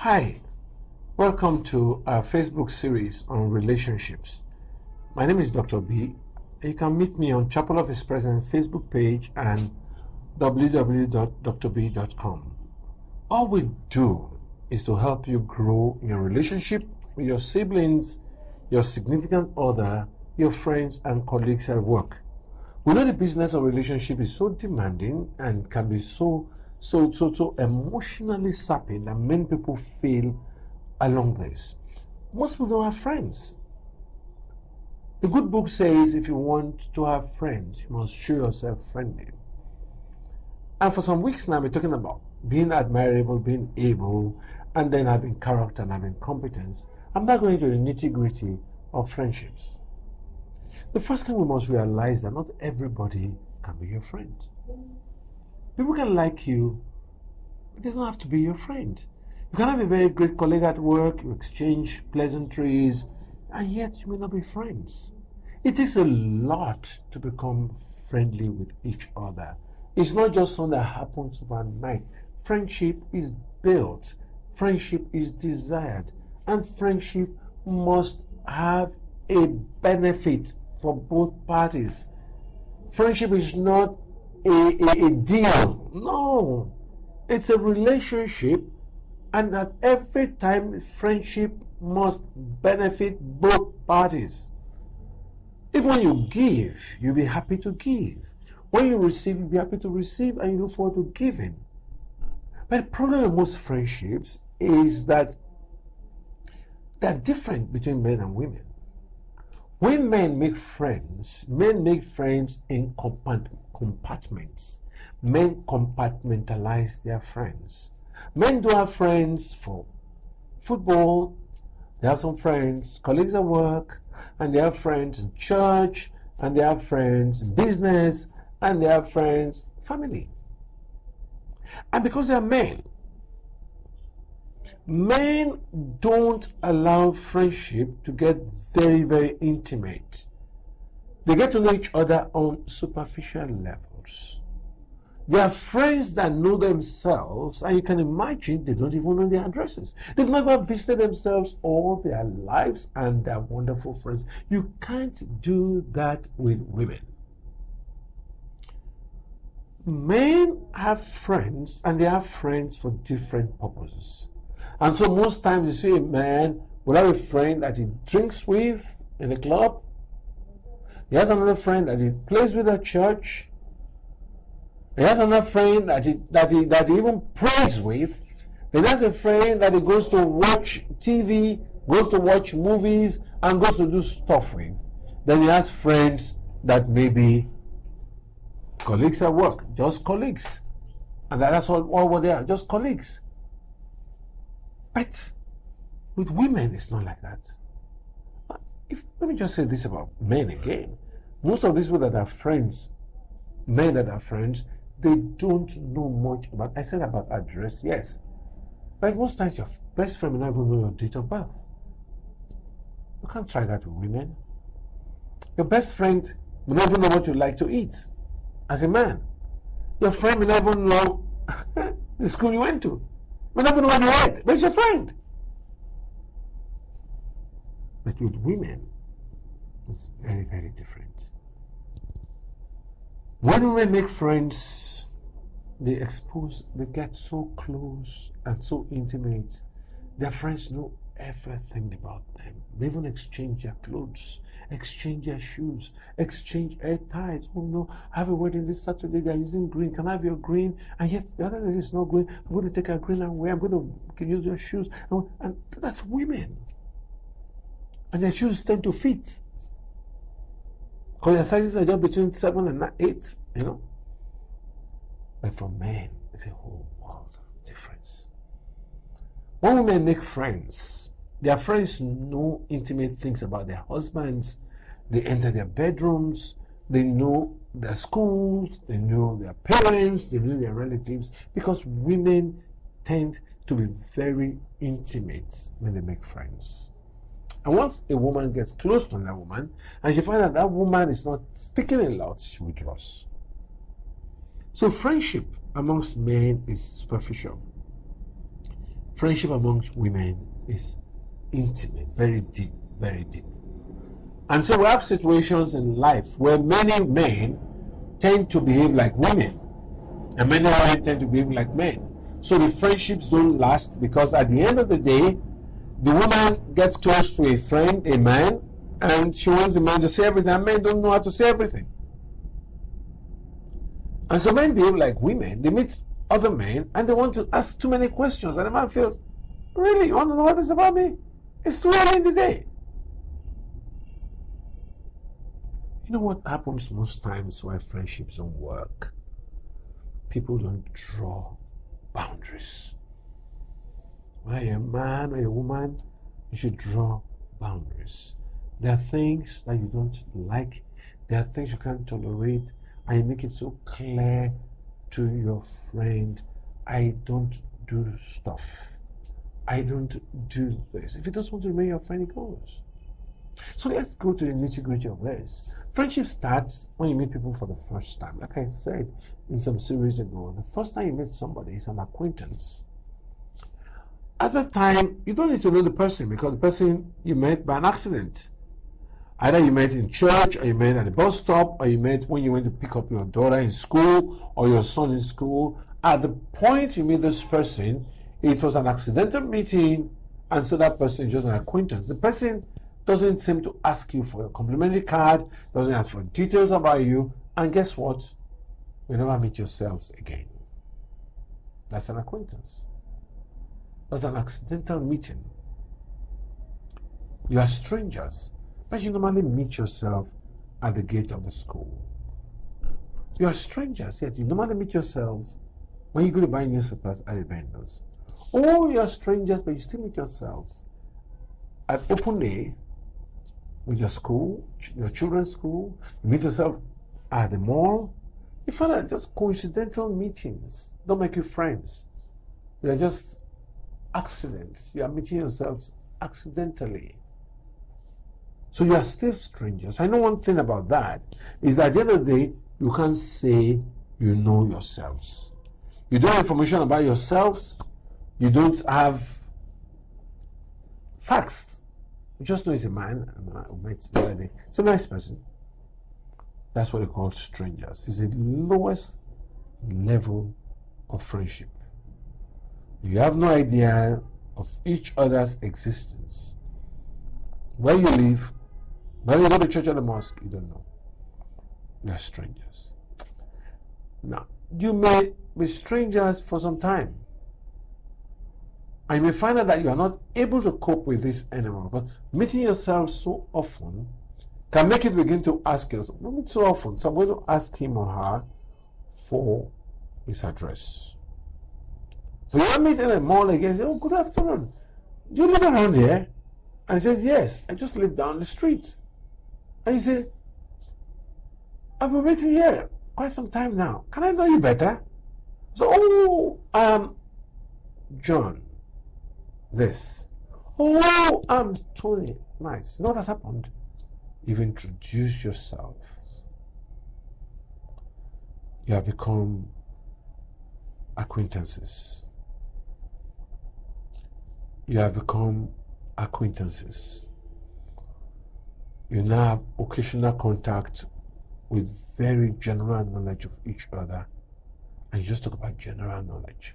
Hi, welcome to our Facebook series on relationships. My name is Doctorbeee. You can meet me on Chapel of His Presence Facebook page and www.doctorbee.com. All we do is to help you grow in your relationship with your siblings, your significant other, your friends and colleagues at work. We know the business of relationship is so demanding and can be so emotionally sapping that many people feel along this. Most people don't have friends. The good book says if you want to have friends, you must show yourself friendly. And for some weeks now, we're talking about being admirable, being able, and then having character and having competence. I'm not going into the nitty-gritty of friendships. The first thing we must realize that not everybody can be your friend. People can like you, but they don't have to be your friend. You can have a very great colleague at work, you exchange pleasantries, and yet you may not be friends. It takes a lot to become friendly with each other. It's not just something that happens overnight. Friendship is built, friendship is desired, and friendship must have a benefit for both parties. Friendship is not a deal. No, it's a relationship, and at every time friendship must benefit both parties. If when you give, you'll be happy to give. When you receive, you'll be happy to receive, and you look forward to giving. But the problem with most friendships is that they're different between men and women. When men make friends in compartments. Men compartmentalize their friends. Men do have friends for football, they have some friends, colleagues at work, and they have friends in church, and they have friends in business, and they have friends, family. And because they are men don't allow friendship to get very, very intimate. They get to know each other on superficial levels. They are friends that know themselves, and you can imagine they don't even know their addresses. They've never visited themselves all their lives, and they're wonderful friends. You can't do that with women. Men have friends, and they have friends for different purposes. And so most times you see a man will have a friend that he drinks with in a club. He has another friend that he plays with at church. He has another friend that he even prays with. Then has a friend that he goes to watch TV, goes to watch movies, and goes to do stuff with. Then he has friends that may be colleagues at work, just colleagues. And that's all what they are, just colleagues. But with women, it's not like that. Let me just say this about men again. Most of these people that are friends, men that are friends, they don't know much about, I said about address, yes. But most times your best friend will not even know your date of birth. You can't try that with women. Your best friend will not even know what you like to eat as a man. Your friend will not even know the school you went to. Will not even know what you read. That's your friend. But with women, it's very, very different. When women make friends, they get so close and so intimate. Their friends know everything about them. They even exchange their clothes, exchange their shoes, exchange hair ties. Oh no, I have a wedding this Saturday, they're using green. Can I have your green? And yet the other lady is not green. I'm going to take her green and wear. I'm going to use your shoes. And that's women. And their shoes tend to fit. Because their sizes are just between 7 and 8, you know. But for men, it's a whole world of difference. When women make friends, their friends know intimate things about their husbands. They enter their bedrooms. They know their schools. They know their parents. They know their relatives. Because women tend to be very intimate when they make friends. And once a woman gets close to another woman, and she finds that that woman is not speaking a lot, she withdraws. So friendship amongst men is superficial. friendship amongst women is intimate, very deep, very deep. And so we have situations in life where many men tend to behave like women, and many women tend to behave like men. So the friendships don't last, because at the end of the day, the woman gets close to a friend, a man, and she wants the man to say everything, and men don't know how to say everything. And so men behave like women. They meet other men and they want to ask too many questions, and the man feels, really, you want to know what is about me? It's too early in the day. You know what happens most times why friendships don't work? People don't draw boundaries. When you're a man or a woman, you should draw boundaries. There are things that you don't like. There are things you can't tolerate, and you make it so clear to your friend, I don't do stuff. I don't do this. If he doesn't want to remain your friend, he goes. So let's go to the nitty-gritty of this. Friendship starts when you meet people for the first time. Like I said in some series ago, the first time you meet somebody is an acquaintance. At that time, you don't need to know the person, because the person you met by an accident. Either you met in church, or you met at the bus stop, or you met when you went to pick up your daughter in school or your son in school. At the point you meet this person, it was an accidental meeting, and so that person is just an acquaintance. The person doesn't seem to ask you for a complimentary card, doesn't ask for details about you, and guess what? You never meet yourselves again. That's an acquaintance. That's an accidental meeting. You are strangers, but you normally meet yourself at the gate of the school. You are strangers, yet you normally meet yourselves when you go to buy newspapers at the vendors. Or you are strangers, but you still meet yourselves at open day with your school, your children's school. You meet yourself at the mall. You find that just coincidental meetings don't make you friends. They are just accidents. You are meeting yourselves accidentally. So you are still strangers. I know one thing about that is that at the end of the day, you can't say you know yourselves. You don't have information about yourselves. You don't have facts. You just know it's a man who met the other day. It's a nice person. That's what they call strangers. It's the lowest level of friendship. You have no idea of each other's existence. Where you live, where you go to church or the mosque, you don't know. You are strangers. Now, you may be strangers for some time. And you may find out that you are not able to cope with this anymore. But meeting yourself so often can make it begin to ask yourself, not so often, so I'm going to ask him or her for his address. So you are meeting in a mall again, say, oh, good afternoon. Do you live around here? And he says, yes, I just live down the street. And you say, I've been waiting here quite some time now. Can I know you better? So, oh, John. This. Oh, I'm Tony. Nice. You know what has happened? You've introduced yourself. You have become acquaintances. You have become acquaintances. You now have occasional contact with very general knowledge of each other, and you just talk about general knowledge.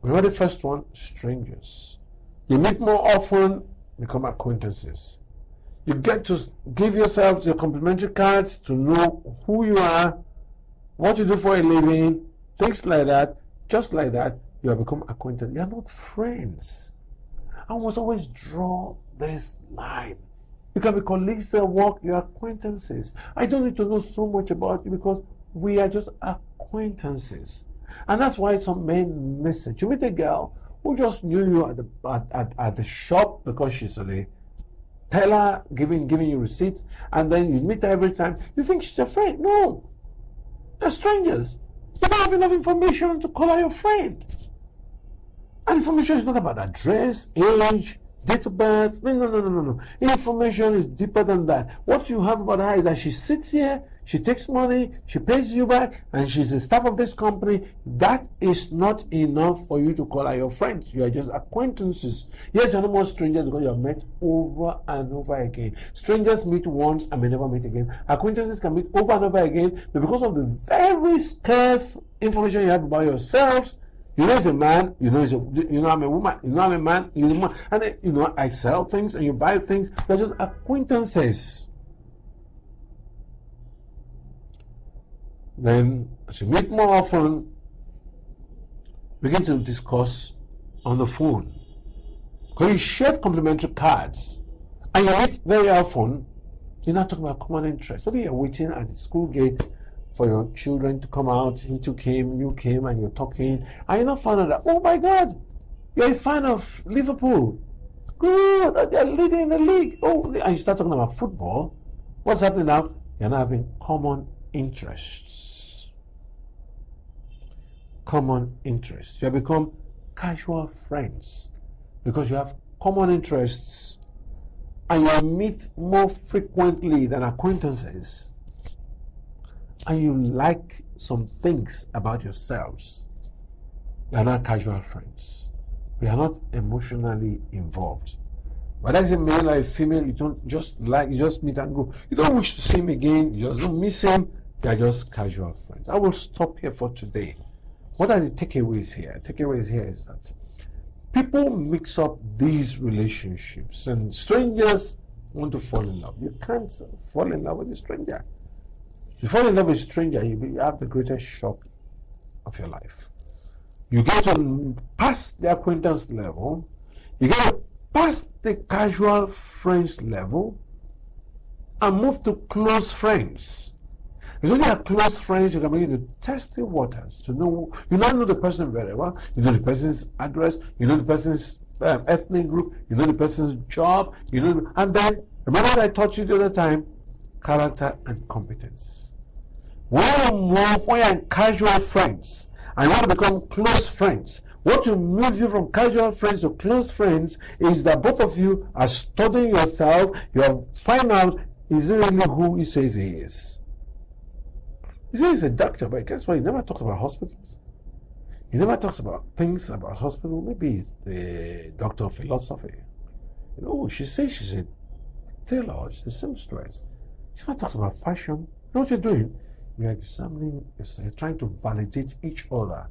Remember the first one? Strangers. You meet more often, become acquaintances. You get to give yourselves your complimentary cards to know who you are, what you do for a living, things like that. Just like that, you have become acquainted. You are not friends. I must always draw this line. You can be colleagues at work, you are acquaintances. I don't need to know so much about you because we are just acquaintances. And that's why some men miss it. You meet a girl who just knew you at the shop because she's a teller giving you receipts, and then you meet her every time. You think she's a friend. No. They're strangers. You don't have enough information to call her your friend. And information is not about address, age, date of birth. No. Information is deeper than that. What you have about her is that she sits here, she takes money, she pays you back, and she's a staff of this company. That is not enough for you to call her your friends. You are just acquaintances. Yes, you're no more strangers because you have met over and over again. Strangers meet once and may never meet again. Acquaintances can meet over and over again, but because of the very scarce information you have about yourselves, you know he's a man, you know I'm a woman, you know I'm a man, you know, and then, you know, I sell things and you buy things. They're just acquaintances. Then, as you meet more often, begin to discuss on the phone. Because you share complimentary cards, and you meet very often, you're not talking about common interest. Maybe you're waiting at the school gate for your children to come out. He too came, you came, and you're talking, and you're not fan of that. Oh my God, you're a fan of Liverpool. Good, they're leading the league. Oh, and you start talking about football. What's happening now? You're not having common interests. Common interests. You have become casual friends because you have common interests, and you meet more frequently than acquaintances. And you like some things about yourselves. You are not casual friends. We are not emotionally involved. Whether it's a male or a female, you don't just like, you just meet and go. You don't wish to see him again, you just don't miss him. You are just casual friends. I will stop here for today. What are the takeaways here? Takeaways here is that people mix up these relationships, and strangers want to fall in love. You can't fall in love with a stranger. If you fall in love with a stranger, you have the greatest shock of your life. You get to pass the acquaintance level, you get to pass the casual friends level, and move to close friends. It's only at close friends you can begin to test the waters, to know, you now know the person very well, you know the person's address, you know the person's ethnic group, you know the person's job, you know, and then, remember what I taught you the other time? Character and competence. When you're in casual friends and you want to become close friends, what will move you from casual friends to close friends is that both of you are studying yourself. You have find out, is he really who he says he is? He says he's a doctor, but guess what? He never talks about hospitals. He never talks about things about hospital. Maybe he's the doctor of philosophy. You know, she says she's a tailor, she's a seamstress. She never talks about fashion. You know what you're doing? You're examining yourself, you're trying to validate each other.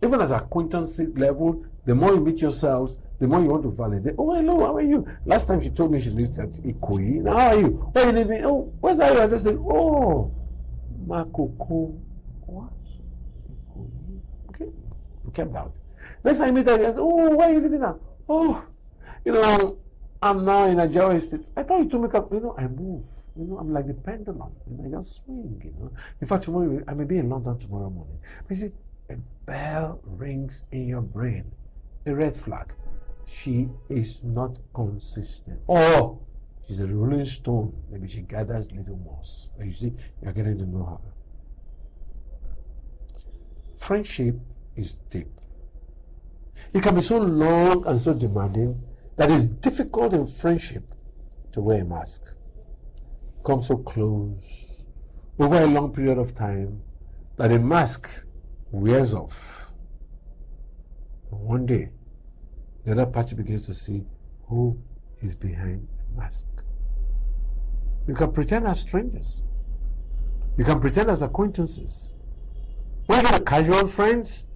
Even as acquaintance level, the more you meet yourselves, the more you want to validate. Oh, hello, how are you? Last time she told me she lives at Ikoyi. Now, how are you? Where are you living? Oh, where's that? I just said, oh, Makoko. What? Ikoyi. Okay, we kept out. Next time you meet her, you say, oh, where are you living now? Oh, you know, I'm now in Nigeria State. I thought you told me, you know, I move. You know, I'm like the pendulum. You know, I just swing, you know. In fact, tomorrow, I may be in London tomorrow morning. But you see, a bell rings in your brain. A red flag. She is not consistent. Or she's a rolling stone. Maybe she gathers little moss. But you see, you're getting to know her. Friendship is deep. It can be so long and so demanding that it's difficult in friendship to wear a mask. Come so close over a long period of time that a mask wears off. And one day, the other party begins to see who is behind the mask. You can pretend as strangers. You can pretend as acquaintances. When you get casual friends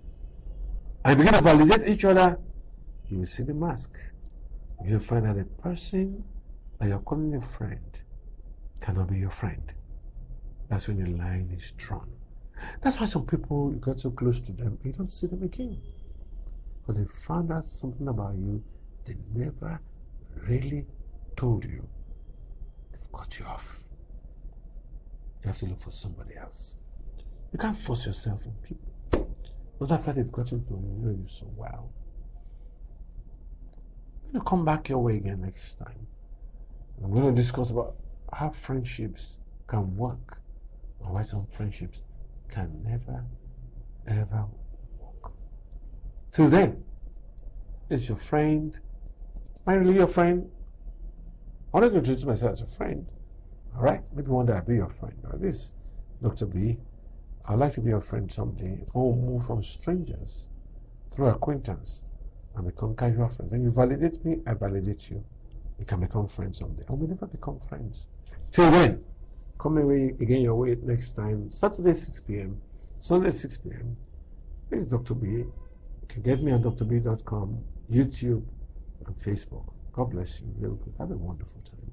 and begin to validate each other, you will see the mask. You'll find that a person that you're calling a friend cannot be your friend. That's when the line is drawn. That's why some people, you get so close to them, you don't see them again. Because they found out something about you they never really told you. They've cut you off. You have to look for somebody else. You can't force yourself on people. Not after they've gotten to know you so well. You'll come back your way again next time. I'm going to discuss about how friendships can work and why some friendships can never, ever work. Till then, it's your friend. Am I really your friend? I wanted to introduce myself as a friend. All right? Maybe one day I'll be your friend. But this Dr. B, I'd like to be your friend someday, or move from strangers through acquaintance and become casual friends. And you validate me, I validate you. We can become friends someday. And we never become friends. Till then, come away again your way next time, Saturday 6 p.m., Sunday 6 p.m. This is Dr. B. You can get me on doctorbee.com, YouTube, and Facebook. God bless you. Real good. Have a wonderful time.